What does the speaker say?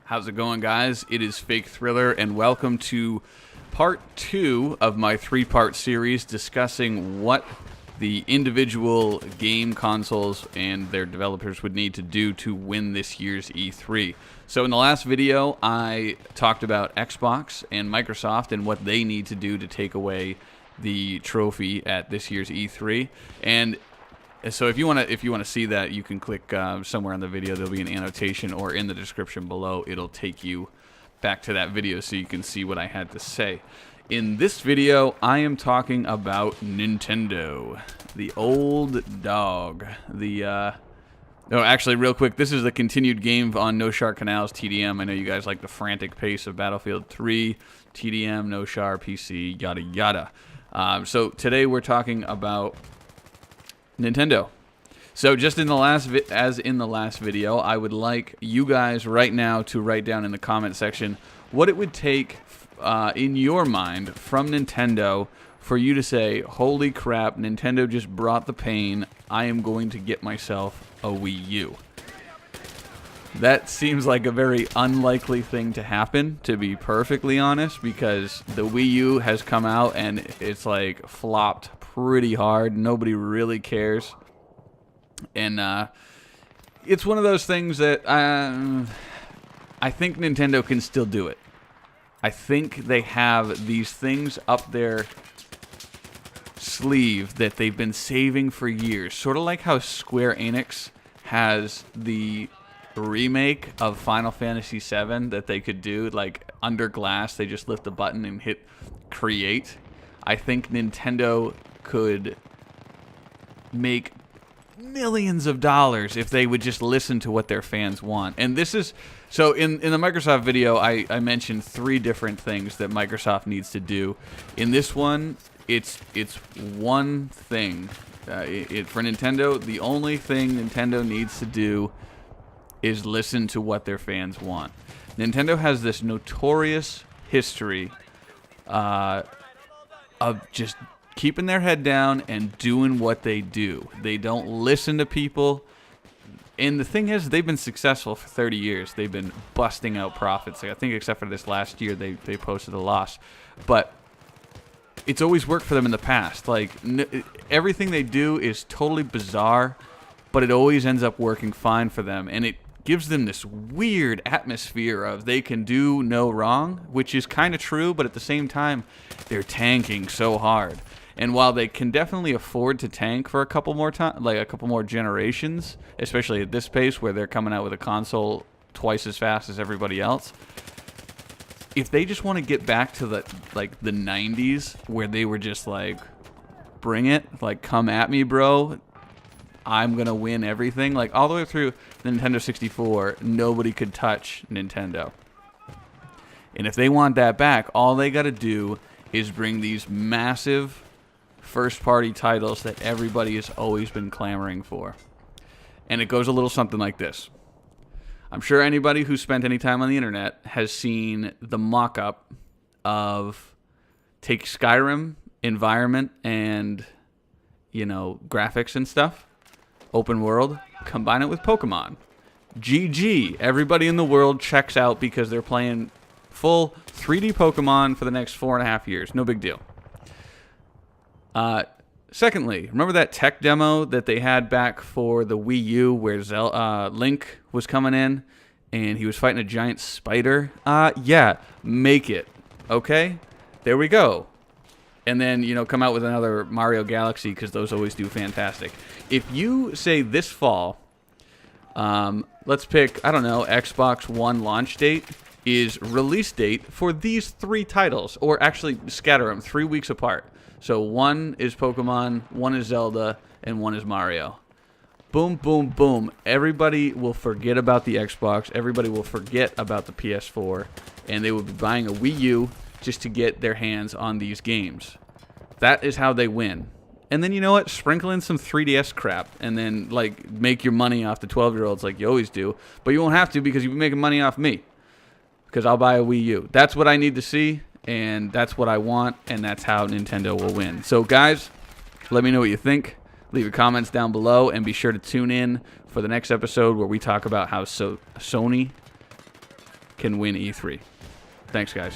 How's it going, guys? It is Fake Thriller, and welcome to part 2 of my 3-part series discussing what the individual game consoles and their developers would need to do to win this year's E3. So in the last video, I talked about Xbox and Microsoft and what they need to do to take away the trophy at this year's E3. And so if you want to see that, you can click somewhere on the video. There'll be an annotation, or in the description below, it'll take you back to that video so you can see what I had to say. In this video, I am talking about Nintendo, the old dog. No, actually, real quick, this is the continued game on No Char Canals TDM. I know you guys like the frantic pace of Battlefield 3, TDM, No Char, PC, yada yada. So today we're talking about Nintendo. So just in the last video, I would like you guys right now to write down in the comment section what it would take in your mind from Nintendo for you to say, holy crap, Nintendo just brought the pain, I am going to get myself a Wii U. That seems like a very unlikely thing to happen, to be perfectly honest, because the Wii U has come out and it's like flopped pretty hard. Nobody really cares. And it's one of those things that I think Nintendo can still do it. I think they have these things up their sleeve that they've been saving for years. Sort of like how Square Enix has the remake of Final Fantasy VII that they could do, like under glass. They just lift the button and hit create. I think Nintendo could make millions of dollars if they would just listen to what their fans want. And this is so in the Microsoft video, I mentioned 3 different things that Microsoft needs to do. In this one, it's one thing. For Nintendo, the only thing Nintendo needs to do is listen to what their fans want. Nintendo has this notorious history of just keeping their head down and doing what they do. They don't listen to people. And the thing is, they've been successful for 30 years. They've been busting out profits. I think except for this last year, they posted a loss. But it's always worked for them in the past. Like, everything they do is totally bizarre, but it always ends up working fine for them. And it gives them this weird atmosphere of they can do no wrong, which is kind of true, but at the same time, they're tanking so hard. And while they can definitely afford to tank for a couple more a couple more generations, especially at this pace where they're coming out with a console twice as fast as everybody else, if they just want to get back to the 90s where they were just like, bring it, like, come at me, bro, I'm gonna win everything, like all the way through the Nintendo 64, nobody could touch Nintendo. And if they want that back, all they gotta do is bring these massive first-party titles that everybody has always been clamoring for. And it goes a little something like this. I'm sure anybody who spent any time on the internet has seen the mock-up of take Skyrim environment and, graphics and stuff, open world, combine it with Pokemon. GG. Everybody in the world checks out because they're playing full 3D Pokemon for the next 4.5 years. No big deal. Secondly, remember that tech demo that they had back for the Wii U where Link was coming in and he was fighting a giant spider? Yeah, make it. Okay? There we go. And then, come out with another Mario Galaxy because those always do fantastic. If you say this fall, let's pick, I don't know, Xbox One launch date is release date for these 3 titles, or actually scatter them 3 weeks apart. So one is Pokemon, one is Zelda, and one is Mario. Boom, boom, boom. Everybody will forget about the Xbox. Everybody will forget about the PS4. And they will be buying a Wii U just to get their hands on these games. That is how they win. And then, you know what? Sprinkle in some 3DS crap. And then, make your money off the 12-year-olds like you always do. But you won't have to because you'll be making money off me. Because I'll buy a Wii U. That's what I need to see. And that's what I want, and that's how Nintendo will win. So, guys, let me know what you think. Leave your comments down below, and be sure to tune in for the next episode where we talk about how Sony can win E3. Thanks, guys.